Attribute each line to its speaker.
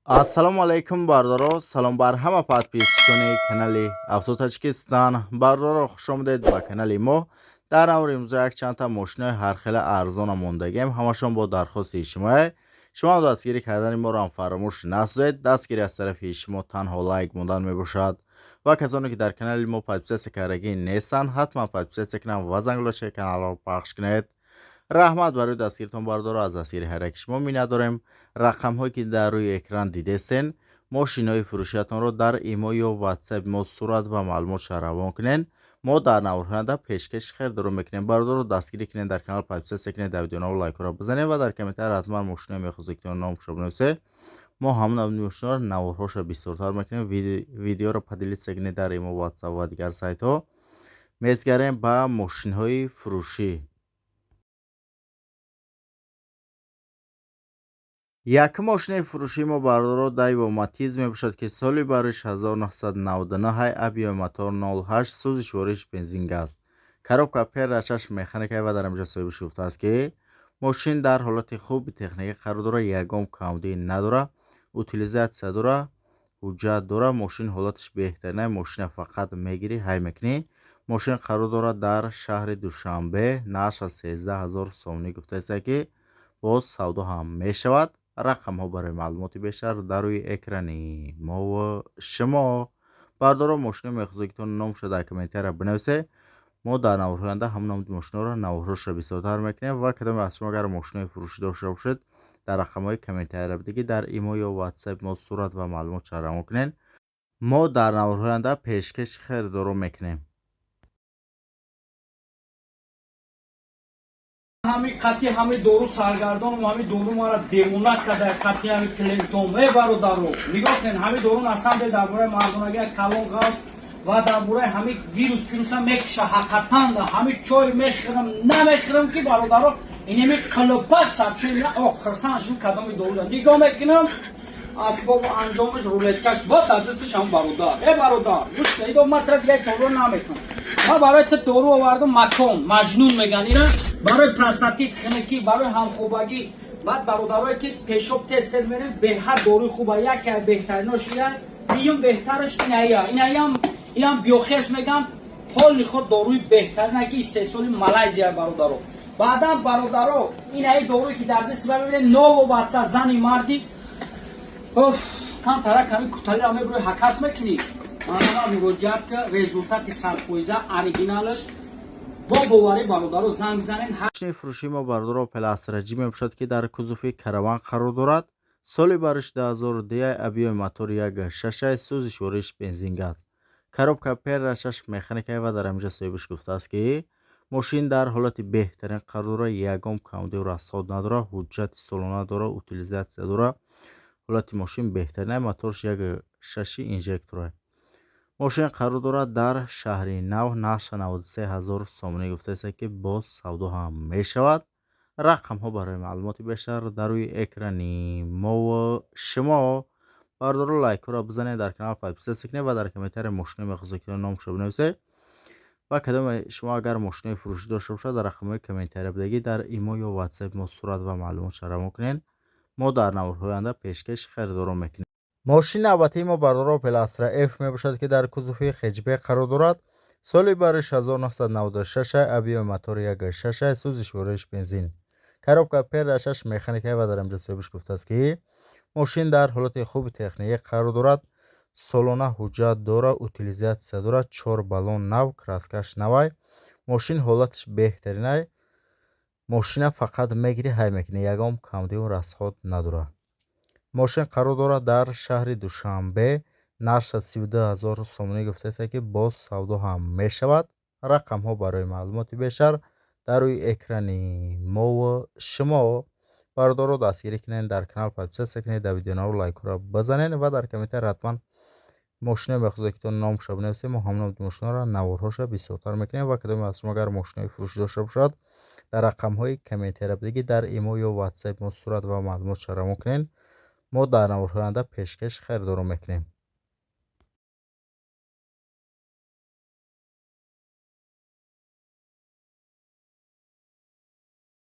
Speaker 1: Ассалому алайкум бардоро, салом бар ҳама подписчикони канали Афзуд Таҷикистон. Бардоро хуш омадед ба канали мо. дар наври имрӯз якчандта мошинои ҳархела арзона мондагем. Ҳамашон бо дархости шумо. шумо дастгирӣ кардани моро фаромӯш насозед. Дастгирӣ аз тарафи шумо танҳо лайк мондан мебошад. ва касоне ки дар канали мо подписатсия кардагӣ нестанд, ҳатман подписатсия кунед ва зангилочаи каналро пахш кунед. раҳмат барои дастгиритон бардоро. аз дастгири ҳараки шумо миннатдорем. рақамҳое ки дар рӯи экран дидесен, мошинои фурӯшиятонро дар имо ё ватсап мо сурат ва маълумотро равон кунед. мо дар навроҳоянда пешкаши хеле дуро мекунем. бардоро дастгирӣ кунед, дар канал подписатсия кунед, видеонаро лайкро бизанед ва дар комментар ҳатман мошинои мехозед ки номашро бинависед. мо ҳамон мошиноро наврҳошро бисёртар мекунем. видеоро падилитсия кунед дар имо ватсап ва дигар сайтҳо. мезгарем ба мошинҳои фурӯшӣ. як мошинаи фурӯшии мо бардоро Daewoo Matiz мебошад ки соли бароиш 1999 объеми мотор 08 сӯзиш вориш бензин газ. коробка передачаш механикаи ва дар инҷо соҳибаш гуфтааст ки мошин дар ҳолати хуби техникӣ қарор дорад, ягон камодӣ надорад, утилизатсия дорад, ҳуҷҷат дорад. мошин ҳолатиш беҳтарин. мошина фақат мегирӣ ҳай мекунӣ. мошин қарор дорад дар шаҳри Душанбе. нархаш 13000 сомонӣ гуфтааст ки боз савдо ҳам мешавад. рақамҳо барои маълумоти бештар дар рӯи экрани мо ва шумо. бардоро мошинои мехозагитон номашро дар комментария бинависед. мо дар навроҳоянда ҳамон номи мошиноро наврҳошро бисёртар мекунем ва кадоме аз шумо агар мошинои фурӯшӣ дошта бошед, дар рақамҳои комментария бидагӣ дар имо ё ватсап мо сурат ва маълумотро равон кунед. мо дар навроҳоянда пешкаши херидорро мекунем.
Speaker 2: ҳамин қатъи ҳамин дору саргардон ва ҳамин дору мара девона када қатъи ҳамин клентон бародаро нигоҳ кунед. ҳамин дору насанде дар бораи мардонагия калон ғаф ва дар бораи ҳамин вируса мекиша. ҳақиқатан ҳамин чой мехӯрам намехӯрам ки бародаро инами қилпа сабши охирсанаш кадоми дору нигоҳ мекунам. асбобу анҷомаш рулеткаш ба дар дасташ ҳам бародар бародар гӯштаидо матра дигар дору намекунам. ма барои ту дору овардам макон маҷнун меган ина барои простатит хунукӣ барои ҳамхӯбагӣ. баъд бародарое ки пешоб тез тез мерем беҳад доруи хуба. яке аз беҳтаринош ия биюм беҳтараш инаям биохес меган полни худ доруи беҳтарина ки истеҳсоли малайзия бародаро. баъдан бародаро инаи доруи ки дар дасти бибинед новобаста зани марди камтара ками куталиро мебурои ҳакас мекунӣ. манаа муроҷиат ки результати сарфоиза оригиналаш бо боварӣ бародаро занг занен.
Speaker 1: мошини фурӯшии мо бардоро пластраҷи мебошад ки дар кузуфи караван қарор дорад. соли бароиш 2002 объеми мотор 1.6 сӯзиш вориш бензин газ. коробка передачаш механикаи ва дар инҷо соҳибаш гуфтааст ки мошин дар ҳолати беҳтарин қарор дорад, ягон камодию расход надорад, ҳуҷҷати солона дорад, утилизатсия дорад. ҳолати мошин беҳтарин. моторш 1.6 инжектора. мошин қарор дорад дар шаҳри нав. нарша 93000 сомонӣ гуфтааст ки боз савдо ҳам мешавад. рақамҳо барои маълумоти бештар дар рӯи экрани мо ва шумо. бардоро лайкро бизанед, дар канал подписатсия кунед ва дар комментария мошинои мехозагитон номашро бинависед. ва кадоме шумо агар мошинои фурӯшӣ дошта бошад, дар рақамҳои комментария бидагӣ дар имо ё ватсап мо сурат ва маълумотро равон кунед. мо дар навроҳоянда пешкаши херидорро мекунем. мошини навбатии мо бардоро Pelastra F мебошад ки дар кузуфи хеҷбек қарор дорад. соли бароиш 1996 объеми мотор 1.6 сӯзиш вориш бензин. коробка передачаш механикаи ва дар инҷо соҳибаш гуфтааст ки мошин дар ҳолати хуби техникӣ қарор дорад. солона ҳуҷҷат дорад, утилизатсия дорад, 4 баллон нав, краскаш навай. мошин ҳолатиш беҳтаринай. мошина фақат мегирӣ ҳай мекунӣ, ягон камодию расход надорад. мошин қарор дорад дар шаҳри Душанбе. нарша 32000 сомонӣ гуфтааст ки боз савдо ҳам мешавад. рақамҳо барои маълумоти бештар дар рӯи экрани мо ва шумо. бардоро дастгирӣ кунед, дар канал подписатсия кунед, видеонаро лайкро бизанед ва дар комментар ҳатман мошинои мехозагитон номашро бинависед. мо ҳамон мошиноро наврҳошро бисёртар мекунем ва кадоме аз шумо агар мошинои фурӯшӣ дошта бошад, дар рақамҳои комментария бидагӣ дар имо ё ватсап мо сурат ва маълумотро равон кунед. мо дар навроҳоянда пешкаши херидорро мекунем.